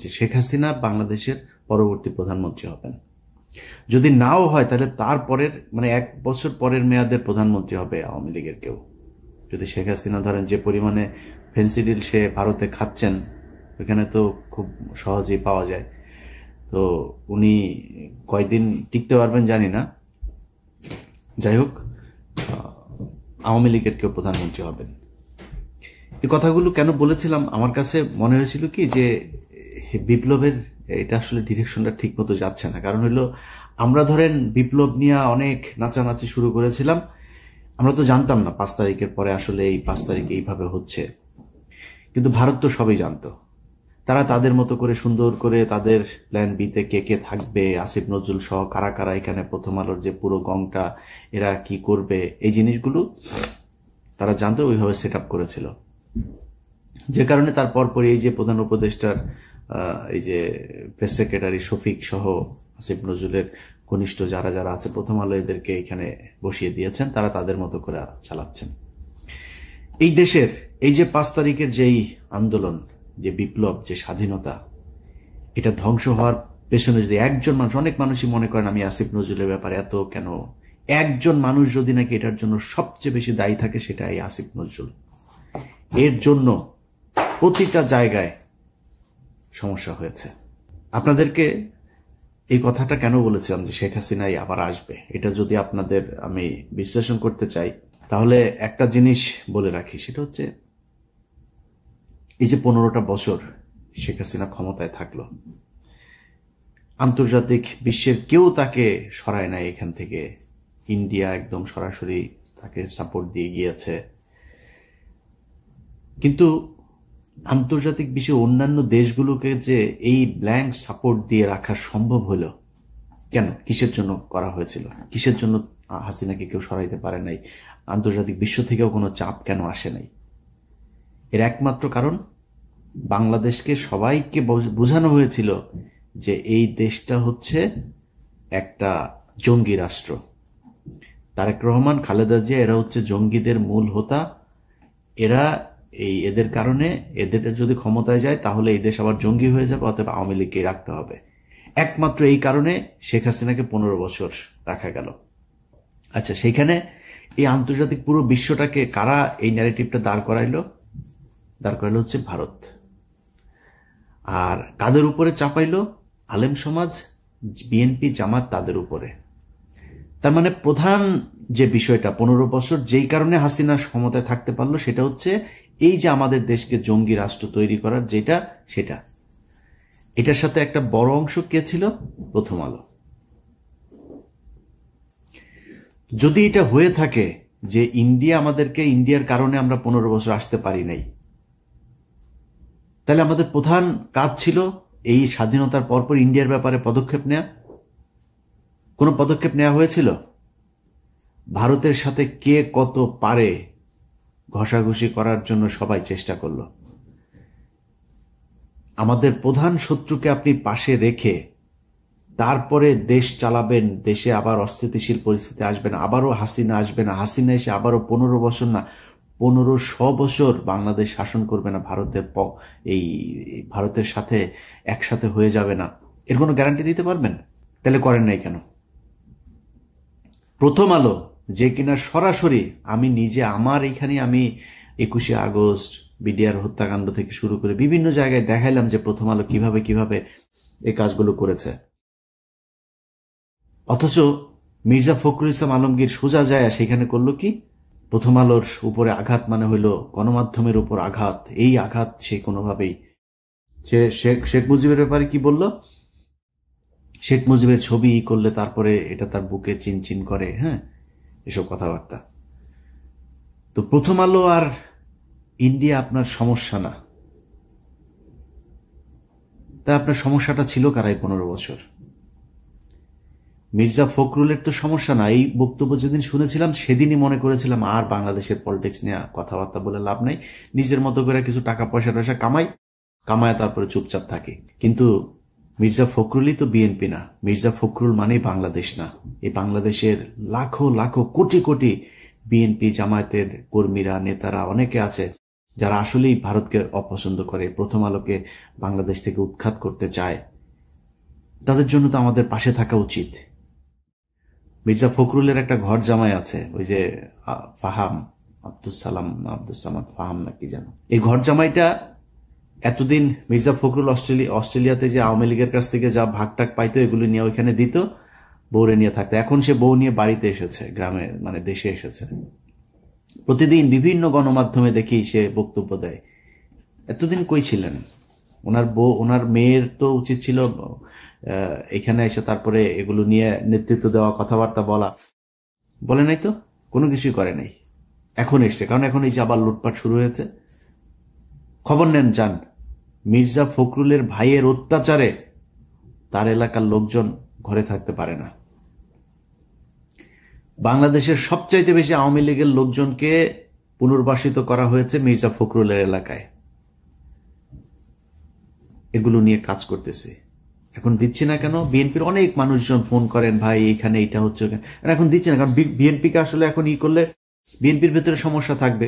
যে শেখ হাসিনা বাংলাদেশের পরবর্তী প্রধানমন্ত্রী হবেন। যদি নাও হয় তাহলে তার পরের মানে 1 বছর পরের মেয়াদের প্রধানমন্ত্রী হবে আওয়ামী লীগের কেউ। যদি শেখ হাসিনা ধরেন যে পরিমাণে ফেন্সিডিল সে ভারতে খাচ্ছেন, ওখানে তো খুব সহজেই পাওয়া যায়, তো উনি কয়দিন টিকতে পারবেন জানি না। যাই হোক, আওয়ামী লীগের কেউ প্রধানমন্ত্রী হবেন। এই কথাগুলো কেন বলেছিলাম, আমার কাছে মনে হয়েছিল কি যে বিপ্লবের এটা আসলে ডিরেকশনটা ঠিক মতো যাচ্ছে না। কারণ হলো আমরা ধরেন বিপ্লব নিয়ে অনেক নাচানাচি শুরু করেছিলাম, আমরা তো জানতাম না 5 তারিখের পরে আসলে এই 5 তারিখে এইভাবে হচ্ছে, কিন্তু ভারত তো সবই জানতো। তারা তাদের মতো করে সুন্দর করে তাদের প্ল্যান বিতে কে কে থাকবে, আসিফ নজরুল সহ কারা কারা এখানে প্রথম আলোর যে পুরো গংটা এরা কি করবে, এই জিনিসগুলো তারা জানতো, ওইভাবে সেট আপ করেছিল। যে কারণে তার পরপরই এই যে প্রধান উপদেষ্টার এই যে প্রেস সেক্রেটারি শফিক সহ আসিফ নজরুলের ঘনিষ্ঠ যারা যারা আছে প্রথম আলো এদেরকে এখানে বসিয়ে দিয়েছেন, তারা তাদের মতো করে চালাচ্ছেন। এই দেশের এই যে 5 তারিখের যেই আন্দোলন, যে বিপ্লব, যে স্বাধীনতা, এটা ধ্বংস হওয়ার পেছনে যদি একজন মানুষ, অনেক মানুষই মনে করেন আমি আসিফ নজরুলের ব্যাপারে এত কেন, একজন মানুষ যদি নাকি এটার জন্য সবচেয়ে বেশি দায়ী থাকে সেটা এই আসিফ নজরুল। এর জন্য প্রতিটা জায়গায় সমস্যা হয়েছে। আপনাদেরকে এই কথাটা কেন বলেছিলাম যে শেখ হাসিনাই আবার আসবে, এটা যদি আপনাদের আমি বিশ্লেষণ করতে চাই তাহলে একটা জিনিস বলে রাখি, সেটা হচ্ছে এই যে 15টা বছর শেখ হাসিনা ক্ষমতায় থাকলো, আন্তর্জাতিক বিশ্বের কেউ তাকে সরায় নাই এখান থেকে। ইন্ডিয়া একদম সরাসরি তাকে সাপোর্ট দিয়ে গিয়েছে, কিন্তু আন্তর্জাতিক বিশ্বের অন্যান্য দেশগুলোকে যে এই ব্ল্যাঙ্ক সাপোর্ট দিয়ে রাখা সম্ভব হলো কেন? কিসের জন্য করা হয়েছিল? কিসের জন্য হাসিনাকে কেউ সরাইতে পারে নাই? আন্তর্জাতিক বিশ্ব থেকেও কোনো চাপ কেন আসে নাই? এর একমাত্র কারণ, বাংলাদেশকে সবাইকে বোঝানো হয়েছিল যে এই দেশটা হচ্ছে একটা জঙ্গি রাষ্ট্র। তারেক রহমান, খালেদা জিয়া এরা হচ্ছে জঙ্গিদের মূল হোতা। এরা এদের কারণে, এদের যদি ক্ষমতায় যায় তাহলে এই দেশ আবার জঙ্গি হয়ে যাবে, অতএব আওয়ামী লীগকে রাখতে হবে। একমাত্র এই কারণে শেখ হাসিনাকে 15 বছর রাখা গেল। আচ্ছা, সেইখানে এই আন্তর্জাতিক পুরো বিশ্বটাকে কারা এই ন্যারেটিভটা দাঁড় করাইলো? দাঁড় করাইলো হচ্ছে ভারত। আর কাদের উপরে চাপাইলো? আলেম সমাজ, বিএনপি, জামাত, তাদের উপরে। তার মানে প্রধান যে বিষয়টা 15 বছর যেই কারণে হাসিনা ক্ষমতায় থাকতে পারলো সেটা হচ্ছে এই যে আমাদের দেশকে জঙ্গি রাষ্ট্র তৈরি করার যেটা, সেটা। এটার সাথে একটা বড় অংশ কে ছিল? প্রথম আলো। যদি এটা হয়ে থাকে যে ইন্ডিয়ার কারণে আমরা 15 বছর আসতে পারি নাই, তাহলে আমাদের প্রধান কাজ ছিল এই স্বাধীনতার পরপর ইন্ডিয়ার ব্যাপারে পদক্ষেপ নেওয়া। কোনো পদক্ষেপ নেওয়া হয়েছিল? ভারতের সাথে কে কত পারে ঘষাঘষি করার জন্য সবাই চেষ্টা করলো। আমাদের প্রধান শত্রুকে আপনি পাশে রেখে তারপরে দেশ চালাবেন, দেশে আবার অস্থিতিশীল পরিস্থিতি আসবে না, আবারও হাসিনা আসবে না, হাসিনা এসে আবারও 15 বছর না 1500 বছর বাংলাদেশ শাসন করবে না, ভারতের সাথে একসাথে হয়ে যাবে না, এর কোনো গ্যারান্টি দিতে পারবেন? তাহলে করেন নাই কেন? প্রথম আলো যে কিনা সরাসরি, আমি নিজে আমার এখানে আমি 21শে আগস্ট, বিডিআর হত্যাকাণ্ড থেকে শুরু করে বিভিন্ন জায়গায় দেখাইলাম যে প্রথম আলো কিভাবে কিভাবে এই কাজগুলো করেছে। অথচ মির্জা ফখরুল ইসলাম আলমগীর সোজা যায় সেখানে করলো কি? প্রথম আলোর উপরে আঘাত মানে হইল গণমাধ্যমের উপর আঘাত। এই আঘাত সে কোনোভাবেই, সে শেখ মুজিবের ব্যাপারে কি বলল? শেখ মুজিবের ছবি করলে তারপরে এটা তার বুকে চিনচিন করে, হ্যাঁ, এসব কথাবার্তা। তো প্রথম আলো আর ইন্ডিয়া আপনার সমস্যা না, তাই আপনার সমস্যাটা ছিল কারাই 15 বছর? মির্জা ফখরুলের তো সমস্যা না। এই বক্তব্য যেদিন শুনেছিলাম সেদিনই মনে করেছিলাম আর বাংলাদেশের পলিটিক্স নিয়ে কথাবার্তা বলে লাভ নাই, নিজের মতো করে কিছু টাকা পয়সা কামায় তারপরে চুপচাপ থাকে। কিন্তু মির্জা ফখরুলই তো বিএনপি না, মির্জা ফখরুল মানেই বাংলাদেশ না। এই বাংলাদেশের লাখো লাখো কোটি কোটি বিএনপি জামায়াতের কর্মীরা, নেতারা অনেকে আছে, যারা আসলেই ভারতকে অপছন্দ করে, প্রথম আলোকে বাংলাদেশ থেকে উৎখাত করতে চায়, তাদের জন্য তো আমাদের পাশে থাকা উচিত। মির্জা ফখরুলের একটা ঘর জামাই আছে, ওই যে ফাহাম আব্দুস সামাদ ফাহাম নাকি যেন, এই ঘর জামাইটা এতদিন মির্জা ফখরুল অস্ট্রেলিয়াতে যে আওয়ামী লীগের কাছ থেকে যা ভাগটাক পাইতো এগুলো নিয়ে ওইখানে দিত, বউরে নিয়ে থাকতো। এখন সে বউ নিয়ে বাড়িতে এসেছে, গ্রামে মানে দেশে এসেছে। প্রতিদিন বিভিন্ন গণমাধ্যমে দেখি সে বক্তব্য দেয়। এতদিন কই ছিলেন? ওনার মেয়ের তো উচিত ছিল এখানে এসে তারপরে এগুলো নিয়ে নেতৃত্ব দেওয়া, কথাবার্তা বলা। বলে নাই তো, কোনো কিছুই করে নাই। এখন এসছে, কারণ এখন এই যে আবার লুটপাট শুরু হয়েছে। খবর নেন, যান। মির্জা ফখরুলের ভাইয়ের অত্যাচারে তার এলাকার লোকজন ঘরে থাকতে পারে না। বাংলাদেশের সবচাইতে বেশি আওয়ামী লীগের লোকজনকে পুনর্বাসিত করা হয়েছে মির্জা ফখরুলের এলাকায়। এগুলো নিয়ে কাজ করতেছে। এখন দিচ্ছে না কেন? বিএনপির অনেক মানুষজন ফোন করেন, ভাই এখানে এটা হচ্ছে, এখন দিচ্ছে না কারণ বিএনপিকে আসলে এখন করলে বিএনপির ভেতরে সমস্যা থাকবে,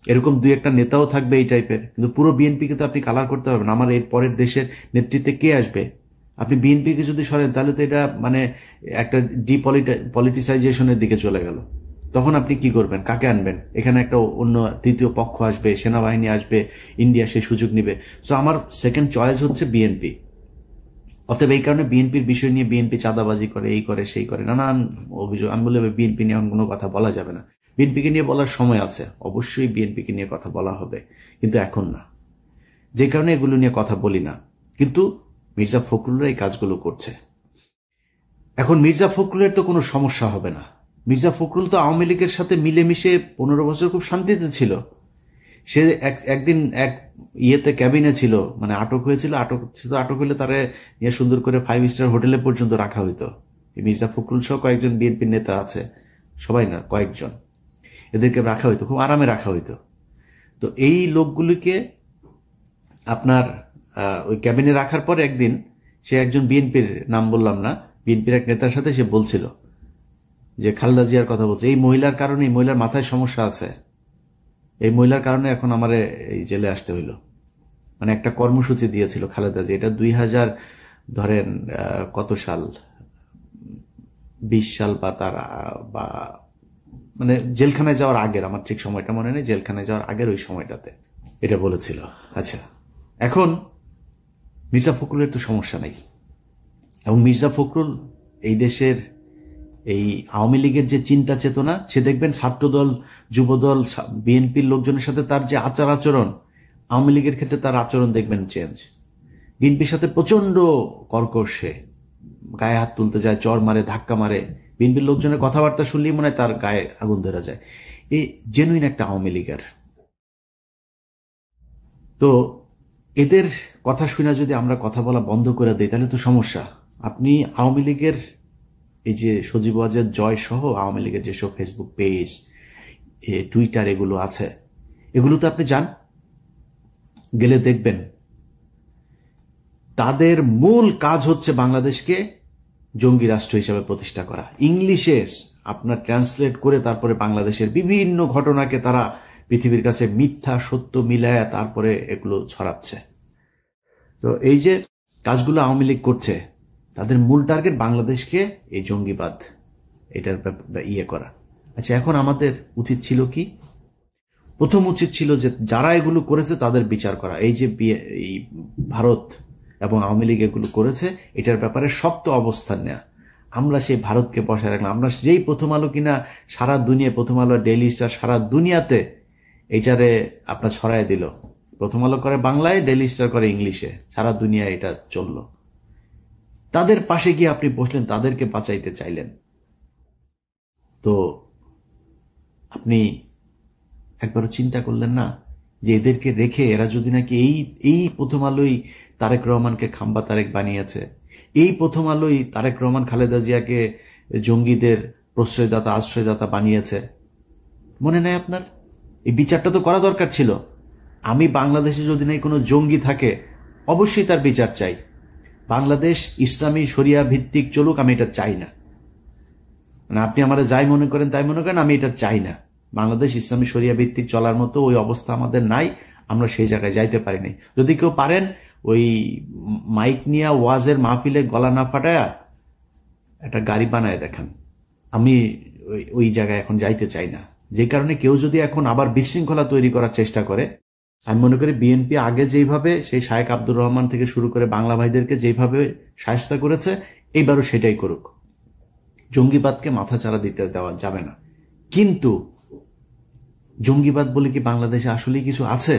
এরকম দুই একটা নেতাও থাকবে এই টাইপের, কিন্তু পুরো বিএনপিকে তো আপনি কালার করতে পারবেন। আমার এর পরের দেশের নেতৃত্বে কে আসবে? আপনি বিএনপিকে যদি সরেন তাহলে তো এটা মানে একটা ডিপলিটিসাইজেশনের দিকে চলে গেল। তখন আপনি কি করবেন? কাকে আনবেন? এখানে একটা অন্য তৃতীয় পক্ষ আসবে, সেনাবাহিনী আসবে, ইন্ডিয়া সেই সুযোগ নিবে। সো আমার সেকেন্ড চয়েস হচ্ছে বিএনপি। অতএব এই কারণে বিএনপির বিষয় নিয়ে বিএনপি চাঁদাবাজি করে, এই করে সেই করে, নানান অভিযোগ। আমি বলে বিএনপি নিয়ে কোনো কথা বলা যাবে না। বিএনপিকে নিয়ে বলার সময় আছে, অবশ্যই বিএনপিকে নিয়ে কথা বলা হবে, কিন্তু এখন না। যে কারণে এগুলো নিয়ে কথা বলি না। কিন্তু মির্জা ফখরুলরা এই কাজগুলো করছে। এখন মির্জা ফখরুলের তো কোনো সমস্যা হবে না। মির্জা ফখরুল তো আওয়ামী লীগের সাথে মিলেমিশে 15 বছর খুব শান্তিতে ছিল। সে একদিন এক ইয়েতে ক্যাবিনে ছিল, মানে আটক হয়েছিল। আটক হলে তারে নিয়ে সুন্দর করে 5 স্টার হোটেলে পর্যন্ত রাখা হইতো। মির্জা ফখরুল সহ কয়েকজন বিএনপির নেতা আছে, সবাই না, কয়েকজন, এদেরকে রাখা হইতো, খুব আরামে রাখা হইতো। তো এই লোকগুলিকে আপনার ওই ক্যাবিনে রাখার পর একদিন সে একজন বিএনপির, নাম বললাম না, বিএনপির এক নেতার সাথে সে বলছিল যে খালেদা জিয়ার কথা বলছে, এই মহিলার কারণে, এই মহিলার মাথায় সমস্যা আছে, এই মহিলার কারণে এখন আমার এই জেলে আসতে হইল। মানে একটা কর্মসূচি দিয়েছিল খালেদা জিয়া, এটা 2000 ধরেন কত সাল, 20 সাল বা তার বা মানে জেলখানায় যাওয়ার আগের, আমার ঠিক সময়টা মনে নেই, জেলখানায় যাওয়ার আগের ওই সময়টাতে এটা বলেছিল। আচ্ছা, এখন মির্জা ফখরুলের তো সমস্যা নাই, এবং মির্জা ফখরুল এই দেশের এই আওয়ামী লীগের যে চিন্তা চেতনা, সে দেখবেন ছাত্রদল, যুবদল, বিএনপির লোকজনের সাথে তার যে আচরণ, আওয়ামী লীগের ক্ষেত্রে তার আচরণ দেখবেন চেঞ্জ। বিএনপির সাথে প্রচন্ড কর্কশ, সে গায়ে হাত তুলতে যায়, চর মারে, ধাক্কা মারে। বিএনপির লোকজনের কথাবার্তা শুনলেই মনে হয় তার গায়ে আগুন ধরা যায়। এই জেনুইন একটা আওয়ামী লীগের। তো এদের কথা শুনে যদি আমরা কথা বলা বন্ধ করে দিই তাহলে তো সমস্যা। আপনি আওয়ামী লীগের এই যে সজীব ওয়াজেদ জয় সহ আওয়ামী লীগের যেসব ফেসবুক পেজ, টুইটার এগুলো আছে, এগুলোতে আপনি যান, গেলে দেখবেন তাদের মূল কাজ হচ্ছে বাংলাদেশকে জঙ্গি রাষ্ট্র হিসেবে প্রতিষ্ঠা করা। ইংলিশে আপনার ট্রান্সলেট করে তারপরে বাংলাদেশের বিভিন্ন ঘটনাকে তারা পৃথিবীর কাছে মিথ্যা সত্য মিলায়া তারপরে এগুলো ছড়াচ্ছে। তো এই যে কাজগুলো আওয়ামী লীগ করছে, তাদের মূল টার্গেট বাংলাদেশকে এই জঙ্গিবাদ এটার ইয়ে করা। আচ্ছা, এখন আমাদের উচিত ছিল কি? প্রথম উচিত ছিল যে যারা এগুলো করেছে তাদের বিচার করা। এই যে এই ভারত এবং আওয়ামী লীগ এগুলো করেছে, এটার ব্যাপারে শক্ত অবস্থান নেওয়া। আমরা সেই ভারতকে বসায় রাখলাম। আমরা যেই প্রথম আলো কিনা সারা দুনিয়া, প্রথম আলো, ডেইলি স্টার সারা দুনিয়াতে এইটারে আপনার ছড়ায় দিল। প্রথম আলো করে বাংলায়, ডেইলি স্টার করে ইংলিশে, সারা দুনিয়ায় এটা চললো। তাদের পাশে গিয়ে আপনি বসলেন, তাদেরকে বাঁচাইতে চাইলেন। তো আপনি একবারও চিন্তা করলেন না যে এদেরকে রেখে এরা যদি নাকি এই প্রথম আলোই তারেক রহমানকে খাম্বা তারেক বানিয়েছে, এই প্রথম আলোই তারেক রহমান খালেদা জিয়াকে জঙ্গিদের প্রশ্রয়দাতা, আশ্রয়দাতা বানিয়েছে। মনে নাই আপনার? এই বিচারটা তো করা দরকার ছিল। আমি বাংলাদেশে যদি নাই কোনো জঙ্গি থাকে, অবশ্যই তার বিচার চাই। বাংলাদেশ ইসলামী শরিয়া ভিত্তিক চলুক, আমি এটা চাই না। মানে আপনি আমাদের যাই মনে করেন তাই মনে করেন, আমি এটা চাই না। বাংলাদেশ ইসলামী শরিয়া ভিত্তিক চলার মতো ওই অবস্থা আমাদের নাই। আমরা সেই জায়গায় যাইতে পারি নাই। যদি কেউ পারেন ওই মাইক নিয়ে ওয়াজের মাহফিলে গলা না ফাটায়া একটা গাড়ি বানায় দেখান। আমি ওই জায়গায় এখন যাইতে চাই না। যে কারণে কেউ যদি এখন আবার বিশৃঙ্খলা তৈরি করার চেষ্টা করে, আমি মনে করি বিএনপি আগে যেইভাবে সেই শায়েখ আব্দুর রহমান থেকে শুরু করে বাংলা ভাইদেরকে যেইভাবে শায়েস্তা করেছে, এইবারও সেটাই করুক। জঙ্গিবাদকে মাথা চাড়া দিতে দেওয়া যাবে না। কিন্তু জঙ্গিবাদ বলে কি বাংলাদেশে আসলেই কিছু আছে?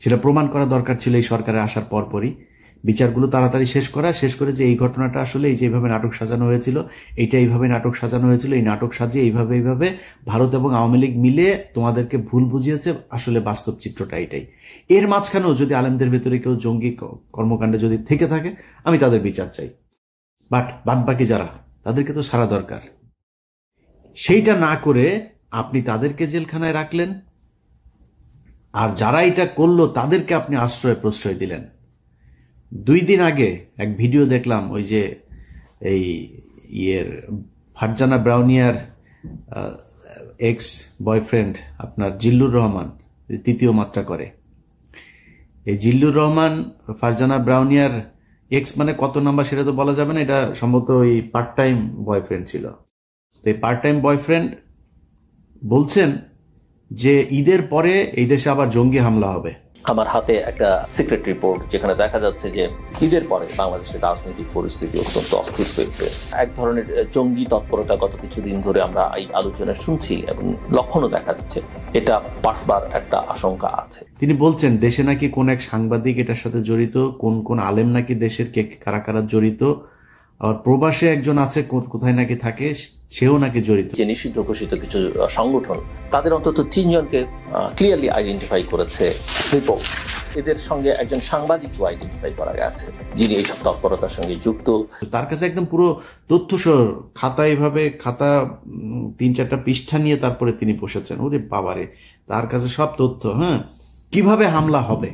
সেটা প্রমাণ করা দরকার ছিল এই সরকারের আসার পরপরই। বিচারগুলো তাড়াতাড়ি শেষ করে যে এই ঘটনাটা আসলে এই যেভাবে নাটক সাজানো হয়েছিল, এইটা এইভাবে নাটক সাজানো হয়েছিল, এই নাটক সাজিয়ে এইভাবে ভারত এবং আওয়ামী লীগ মিলে তোমাদেরকে ভুল বুঝিয়েছে, আসলে বাস্তব চিত্রটা এটাই। এর মাঝখানেও যদি আলেমদের ভেতরে কেউ জঙ্গি কর্মকাণ্ডে যদি থেকে থাকে, আমি তাদের বিচার চাই। বাট বাদ বাকি যারা, তাদেরকে তো সারা দরকার। সেইটা না করে আপনি তাদেরকে জেলখানায় রাখলেন, আর যারা এটা করলো তাদেরকে আপনি আশ্রয় প্রশ্রয় দিলেন। 2 দিন আগে এক ভিডিও দেখলাম, ওই যে এই ফারজানা ব্রাউনিয়ার এক্স বয়ফ্রেন্ড আপনার জিল্লুর রহমান 3য় মাত্রা করে। এই জিল্লুর রহমান ফারজানা ব্রাউনিয়ার এক্স মানে কত নাম্বার সেটা তো বলা যাবে না, এটা সম্ভবত ওই পার্ট টাইম বয়ফ্রেন্ড ছিল। তো এই পার্ট টাইম বয়ফ্রেন্ড বলছেন যে ঈদের পরে এই দেশে আবার জঙ্গি হামলা হবে। আমার হাতে একটা সিক্রেট রিপোর্ট, যেখানে দেখা যাচ্ছে যে ঈদের পরে বাংলাদেশের রাজনৈতিক পরিস্থিতি অত্যন্ত অস্থির হয়েছে। এক ধরনের জঙ্গি তৎপরতা গত কিছুদিন ধরে আমরা এই আলোচনা শুনছি এবং লক্ষণও দেখা যাচ্ছে। এটা বাড়বার একটা আশঙ্কা আছে। তিনি বলছেন দেশে নাকি কোন এক সাংবাদিক এটার সাথে জড়িত, কোন আলেম নাকি দেশের কে কারা কারা জড়িত, আর প্রবাসে একজন আছে কোথায় নাকি থাকে, সেও নাকি জড়িত। যে নিষিদ্ধ ঘোষিত কিছু সংগঠন, তাদের অন্তত 3 জনকে ক্লিয়ারলি আইডেন্টিফাই করেছে রিপোর্ট। এদের সঙ্গে একজন সাংবাদিকও আইডেন্টিফাই করা গেছে যিনি এইসব তৎপরতার সঙ্গে যুক্ত। তার কাছে একদম পুরো তথ্য খাতা, এইভাবে খাতা 3-4টা পৃষ্ঠা নিয়ে তারপরে তিনি বসেছেন। ওরে বাবারে, তার কাছে সব তথ্য। হ্যাঁ, কিভাবে হামলা হবে,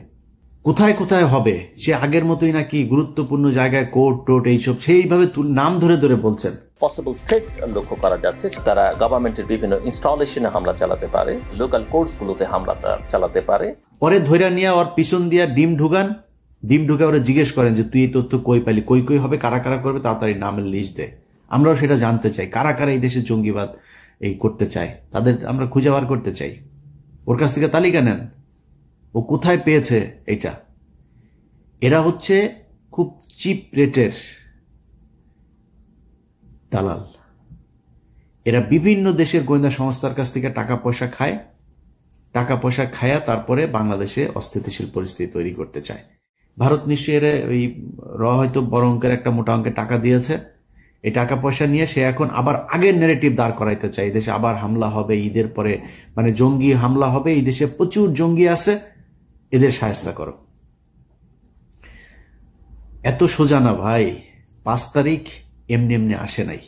কোথায় কোথায় হবে, সে আগের মতোই নাকি গুরুত্বপূর্ণ জায়গায় কোর্ট টোট এইসব সেইভাবে নাম ধরে ধরে বলছেন। পসিবল থ্রেট লক্ষ্য করা যাচ্ছে। তারা গভর্নমেন্টের বিভিন্ন ইনস্টলেশনে হামলা চালাতে পারে, লোকাল কোর্টসগুলোতে হামলা চালাতে পারে। পরে ধৈর্য নিয়ে ওর পিছন দিয়া ডিম ঢুকে ওরা জিজ্ঞেস করেন যে তুই এই তথ্য কই পাইলি, কই হবে, কারা কারা করবে, তাড়াতাড়ি নামের লিস্ট দে। আমরাও সেটা জানতে চাই, কারা কারা এই দেশে জঙ্গিবাদ এই করতে চায়, তাদের আমরা খুঁজে বার করতে চাই। ওর কাছ থেকে তালিকা নেন, ও কোথায় পেয়েছে এটা। এরা হচ্ছে খুব চিপ রেটের দালাল। এরা বিভিন্ন দেশের গোয়েন্দা সংস্থার কাছ থেকে টাকা পয়সা খায়া তারপরে বাংলাদেশে অস্থিতিশীল পরিস্থিতি তৈরি করতে চায়। ভারত নিশ্চয়ই এর ওই হয়তো বড় অঙ্কের একটা মোটা অঙ্কের টাকা দিয়েছে। এই টাকা পয়সা নিয়ে সে এখন আবার আগের নেগেটিভ দাঁড় করাইতে চায়। এই দেশে আবার হামলা হবে ঈদের পরে, মানে জঙ্গি হামলা হবে, এই দেশে প্রচুর জঙ্গি আছে, এদের সাহায্য করো। এত সোজা না ভাই। 5 তারিখ এমনি আসে নাই।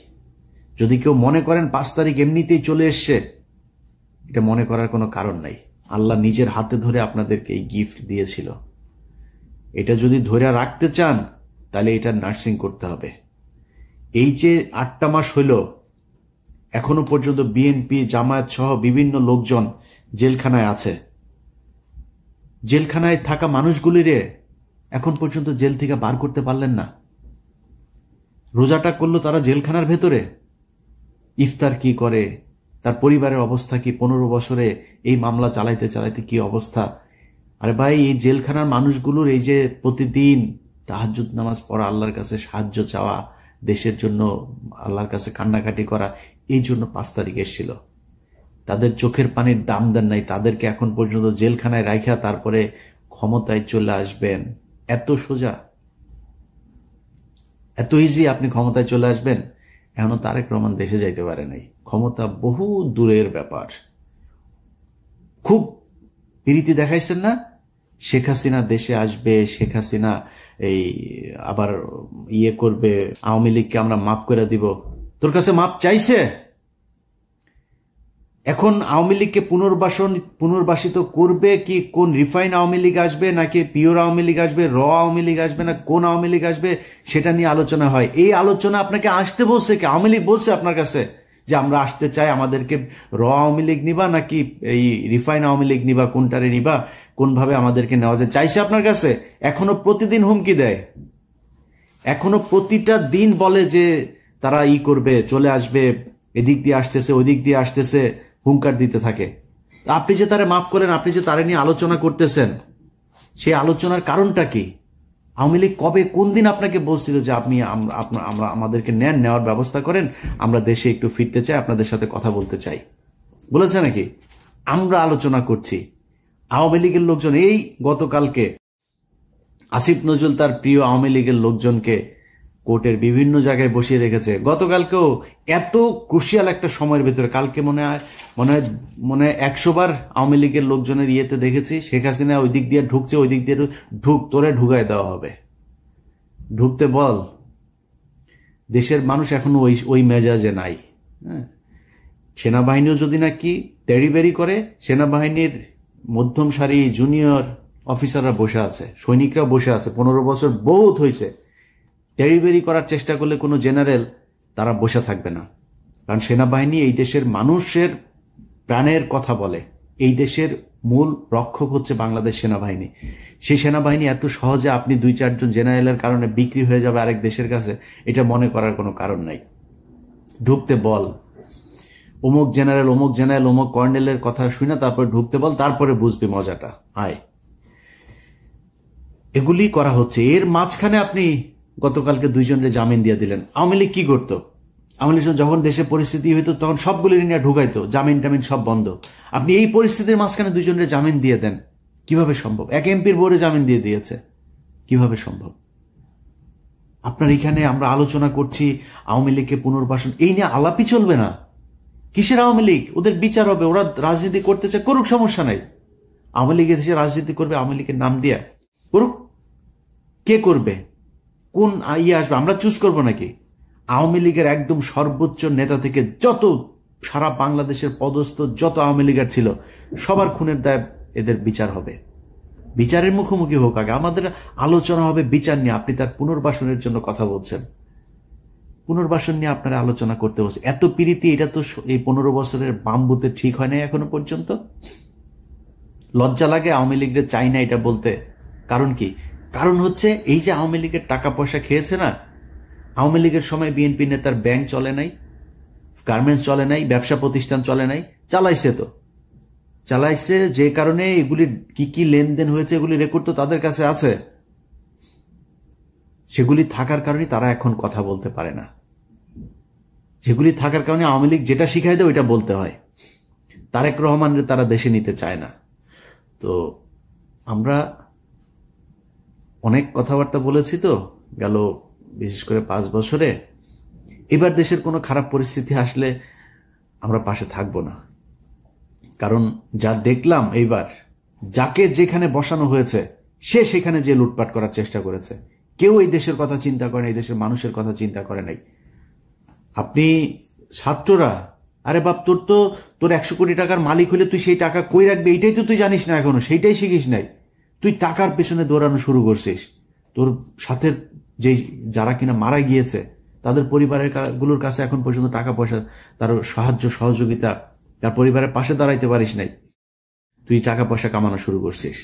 যদি কেউ মনে করেন 5 তারিখ এমনিতেই চলে এসছে, এটা মনে করার কোনো কারণ নাই। আল্লাহ নিজের হাতে ধরে আপনাদেরকে এই গিফট দিয়েছিল। এটা যদি ধরে রাখতে চান তাহলে এটা নার্সিং করতে হবে। এই যে 8টা মাস হইল, এখনো পর্যন্ত বিএনপি জামায়াত সহ বিভিন্ন লোকজন জেলখানায় আছে। জেলখানায় থাকা মানুষগুলিরে এখন পর্যন্ত জেল থেকে বার করতে পারলেন না। রোজাটা করলো তারা জেলখানার ভেতরে। ইফতার কি করে, তার পরিবারের অবস্থা কি, 15 বছরে এই মামলা চালাইতে কি অবস্থা। আরে ভাই, এই জেলখানার মানুষগুলোর এই যে প্রতিদিন তাহাজ্জুদ নামাজ পড়া, আল্লাহর কাছে সাহায্য চাওয়া, দেশের জন্য আল্লাহর কাছে কান্নাকাটি করা, এই জন্য 5 তারিখ এসেছিল। তাদের চোখের পানির দাম দেন নাই, তাদেরকে এখন পর্যন্ত জেলখানায় রাখা তারপরে ক্ষমতায় চলে আসবেন। এত সোজা, এত ইজি আপনি ক্ষমতায় চলে আসবেন। এখনো তারেক রহমান দেশে যাইতে পারে নাই। ক্ষমতা বহু দূরের ব্যাপার। খুব প্রীতি দেখাইছেন না, শেখ হাসিনা দেশে আসবে, শেখ হাসিনা এই আবার করবে, আওয়ামী লীগকে আমরা মাফ করে দিব। তোর কাছে মাপ চাইছে? এখন আওয়ামী লীগকে পুনর্বাসিত করবে কি? কোন রিফাইন আওয়ামী লীগ আসবে, নাকি পিওর আওয়ামী লীগ আসবে, আওয়ামী লীগ আসবে, না কোন আওয়ামী লীগ আসবে, সেটা নিয়ে আলোচনা হয়। এই আলোচনা আপনাকে আসতে বলছে কি? আওয়ামী লীগ বলছে আপনার কাছে যে আমরা আসতে চাই, আমাদেরকে র আওয়ামী লীগ নিবা নাকি এই রিফাইন আওয়ামী লীগ নিবা, কোনটারে নিবা, কোনভাবে আমাদেরকে নেওয়া যায় চাইছে আপনার কাছে? এখনো প্রতিদিন হুমকি দেয়, এখনো প্রতিটা দিন বলে যে তারা করবে, চলে আসবে, এদিক দিয়ে আসতেছে, ওই দিক দিয়ে আসতেছে, হুঙ্কার দিতে থাকে। আপনি যে তারা মাফ করেন, আপনি যে তারা নিয়ে আলোচনা করতেছেন, সেই আলোচনার কারণটা কি? আওয়ামী লীগ কবে কোন দিন আপনাকে বলছিল যে আপনি আমরা আমাদেরকে নেওয়ার ব্যবস্থা করেন, আমরা দেশে একটু ফিরতে চাই, আপনাদের সাথে কথা বলতে চাই, বলেছে নাকি? আমরা আলোচনা করছি। আওয়ামী লীগের লোকজন এই গতকালকে আসিফ নজরুল তার প্রিয় আওয়ামী লীগের লোকজনকে কোর্টের বিভিন্ন জায়গায় বসিয়ে রেখেছে। গতকালকেও এত ক্রুশিয়াল একটা সময়ের ভেতরে, কালকে মনে হয় 100 বার আওয়ামী লীগের লোকজনের ইয়েতে দেখেছি শেখ হাসিনা ওই দিক দিয়ে ঢুকছে, ওই দিক দিয়ে তোরে ঢুকায় দেওয়া হবে, ঢুকতে বল। দেশের মানুষ এখনো ওই মেজাজে নাই। হ্যাঁ, সেনাবাহিনীও যদি নাকি তেড়িবেড়ি করে, সেনাবাহিনীর মধ্যম সারি জুনিয়র অফিসাররা বসে আছে, সৈনিকরা বসে আছে, 15 বছর বহুত হয়েছে। তেড়িবেড়ি করার চেষ্টা করলে কোনো জেনারেল তারা বসে থাকবে না, কারণ সেনাবাহিনী এই দেশের মানুষের প্রাণের কথা বলে। এই দেশের মূল রক্ষক হচ্ছে বাংলাদেশ সেনাবাহিনী। সেই সেনাবাহিনী এত সহজে আপনি 2-4 জন জেনারেলের কারণে বিক্রি হয়ে যাবে আরেক দেশের কাছে, এটা মনে করার কোনো কারণ নাই। ঢুকতে বল, অমুক জেনারেল অমুক কর্নেলের কথা শুনে তারপর ঢুকতে বল, তারপরে বুঝবি মজাটা। আয়, এগুলি করা হচ্ছে। এর মাঝখানে আপনি গতকালকে 2 জনের জামিন দিয়ে দিলেন। আওয়ামী লীগ কি করতো? আওয়ামী লীগ যখন দেশে পরিস্থিতি হইতো তখন সবগুলি নিয়ে ঢুকাইতো, জামিন টামিন সব বন্ধ। আপনি এই পরিস্থিতির মাঝখানে 2 জনের জামিন দিয়ে দেন, কিভাবে সম্ভব? এক এমপির বোর্ডে জামিন দিয়ে দিয়েছে, কিভাবে সম্ভব? আপনার এখানে আমরা আলোচনা করছি আওয়ামী লীগকে পুনর্বাসন, এই নিয়ে আলাপই চলবে না। কিসের আওয়ামী লীগ? ওদের বিচার হবে, ওরা রাজনীতি করতে চায় করুক, সমস্যা নাই। আওয়ামী লীগের দেশে রাজনীতি করবে আওয়ামী লীগের নাম দিয়ে, করুক। কে করবে? কোন আসবে? আমরা চুজ করবো নাকি? আওয়ামী লীগের একদম সর্বোচ্চ নেতা থেকে যত সারা বাংলাদেশের পদস্থ যত আওয়ামী লীগের ছিল সবার খুনের দায় এদের বিচার হবে। বিচারের মুখোমুখি হোক আগে, আমাদের আলোচনা হবে বিচার নিয়ে। আপনি তার পুনর্বাসনের জন্য কথা বলছেন, পুনর্বাসন নিয়ে আপনারা আলোচনা করতে বলছে। এত প্রীতি, এটা তো এই 15 বছরের বামবুতে ঠিক হয় নাই এখনো পর্যন্ত। লজ্জা লাগে আওয়ামী লীগের চাই না এটা বলতে। কারণ কি? কারণ হচ্ছে এই যে আওয়ামী লীগের টাকা পয়সা খেয়েছে না, আওয়ামী লীগের সময় বিএনপি নেতার ব্যাংক চলে নাই, গার্মেন্টস চলে নাই, ব্যবসা প্রতিষ্ঠান চলে নাই, চালাইছে তো চালাইছে। যে কারণে এগুলি কি কি লেনদেন হয়েছে এগুলি রেকর্ড তো তাদের কাছে আছে। সেগুলি থাকার কারণে তারা এখন কথা বলতে পারে না। সেগুলি থাকার কারণে আওয়ামী লীগ যেটা শিখাই দেয় ওইটা বলতে হয়। তারেক রহমানের তারা দেশে নিতে চায় না। তো আমরা অনেক কথাবার্তা বলেছি তো গেল, বিশেষ করে 5 বছরে। এবার দেশের কোনো খারাপ পরিস্থিতি আসলে আমরা পাশে থাকবো না, কারণ যা দেখলাম এইবার, যাকে যেখানে বসানো হয়েছে সে সেখানে যে লুটপাট করার চেষ্টা করেছে। কেউ এই দেশের কথা চিন্তা করে না, এই দেশের মানুষের কথা চিন্তা করে নাই। আপনি ছাত্ররা, আরে বাপ, তোর 100 কোটি টাকার মালিক হলে তুই সেই টাকা কই রাখবি এইটাই তো তুই জানিস না, এখনো সেইটাই শিখিস নাই। তুই টাকার পেছনে দৌড়ানো শুরু করছিস। তোর সাথে যে যারা কিনা মারা গিয়েছে তাদের পরিবারের গুলোর কাছে এখন পর্যন্ত টাকা পয়সা, তার সাহায্য সহযোগিতা, তার পরিবারের পাশে দাঁড়াইতে পারিস নাই। তুই টাকা পয়সা কামানো শুরু করছিস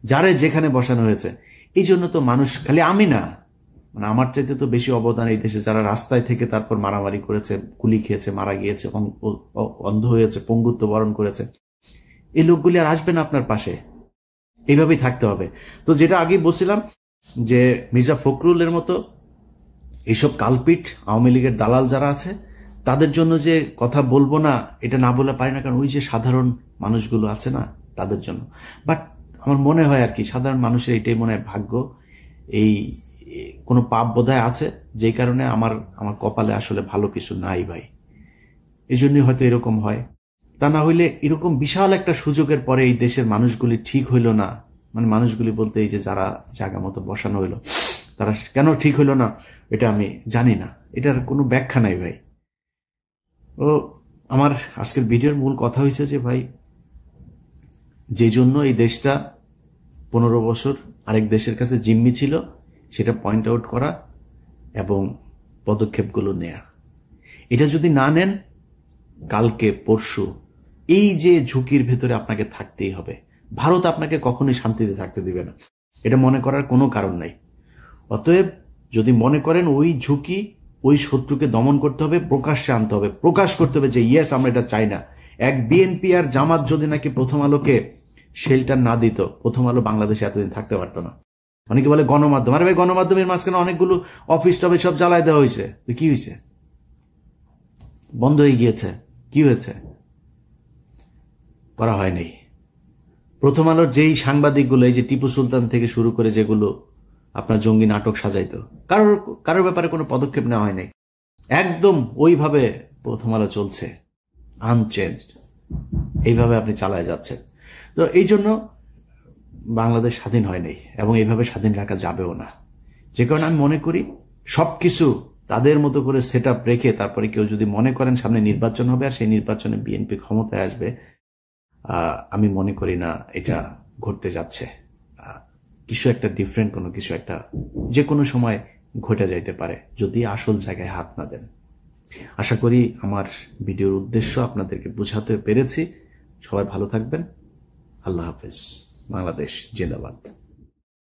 যারে যেখানে বসানো হয়েছে। এই জন্য তো মানুষ, খালি আমি না, মানে আমার চাইতে তো বেশি অবদান এই দেশে যারা রাস্তায় থেকে তারপর মারামারি করেছে, গুলি খেয়েছে, মারা গিয়েছে, অন্ধ হয়েছে, পঙ্গুত্ব বরণ করেছে। এই লোকগুলি আর আসবে না আপনার পাশে। এইভাবেই থাকতে হবে। তো যেটা আগে বলছিলাম যে মির্জা ফখরুলের মতো এইসব কালপিট আওয়ামী লীগের দালাল যারা আছে তাদের জন্য যে কথা বলবো না, এটা না বলে পারি না, কারণ ওই যে সাধারণ মানুষগুলো আছে না তাদের জন্য। বাট আমার মনে হয় আর কি সাধারণ মানুষের এটাই মনে হয় ভাগ্য, এই কোনো পাপ বোধহয় আছে, যেই কারণে আমার কপালে আসলে ভালো কিছু নাই ভাই। এই জন্যই হয়তো এরকম হয়। তা না হইলে এরকম বিশাল একটা সুযোগের পরে এই দেশের মানুষগুলি ঠিক হইল না, মানে মানুষগুলি বলতে এই যে যারা জায়গা মতো বসানো হইলো তারা কেন ঠিক হইল না এটা আমি জানি না, এটার কোনো ব্যাখ্যা নাই ভাই। ও আমার আজকের ভিডিওর মূল কথা হয়েছে যে ভাই, যে জন্য এই দেশটা 15 বছর আরেক দেশের কাছে জিম্মি ছিল সেটা পয়েন্ট আউট করা এবং পদক্ষেপগুলো নেয়া। এটা যদি না নেন কালকে পরশু, এই যে ঝুঁকির ভেতরে আপনাকে থাকতেই হবে। ভারত আপনাকে কখনোই শান্তিতে থাকতে দিবে না, এটা মনে করার কোনো কারণ নাই। অতএব যদি মনে করেন ওই ঝুঁকি, ওই শত্রুকে দমন করতে হবে, প্রকাশ্যে আনতে হবে, প্রকাশ করতে হবে যে ইয়েস আমরা এটা চাই না। এক বিএনপি আর জামাত যদি নাকি প্রথম আলোকে শেল্টার না দিত, প্রথম আলো বাংলাদেশে এতদিন থাকতে পারতো না। অনেকে বলে গণমাধ্যম, আরে ভাই গণমাধ্যমের মাঝখানে অনেকগুলো অফিস টফিস সব জ্বালায় দেওয়া হয়েছে, কি হয়েছে? বন্ধ হয়ে গিয়েছে, কি হয়েছে? করা হয়নি। প্রথম আলোর যেই সাংবাদিকগুলো, এই যে টিপু সুলতান থেকে শুরু করে যেগুলো আপনার জঙ্গি নাটক সাজাইতো, কারোর ব্যাপারে কোনো পদক্ষেপ নেওয়া হয়নি। একদম ওইভাবে প্রথম আলো চলছে, আনচেঞ্জড, এইভাবে আপনি চালায় যাচ্ছেন। তো এই জন্য বাংলাদেশ স্বাধীন হয়নি এবং এইভাবে স্বাধীন রাখা যাবেও না। যে কারণে আমি মনে করি সবকিছু তাদের মতো করে সেট আপ রেখে তারপরে কেউ যদি মনে করেন সামনে নির্বাচন হবে আর সেই নির্বাচনে বিএনপি ক্ষমতায় আসবে, আমি মনে করি না এটা ঘটতে যাচ্ছে। কিছু একটা ডিফারেন্ট, কোনো কিছু একটা যে কোনো সময় ঘটে যাইতে পারে যদি আসল জায়গায় হাত না দেন। আশা করি আমার ভিডিওর উদ্দেশ্য আপনাদেরকে বোঝাতে পেরেছি। সবাই ভালো থাকবেন। আল্লাহ হাফেজ। বাংলাদেশ জিন্দাবাদ।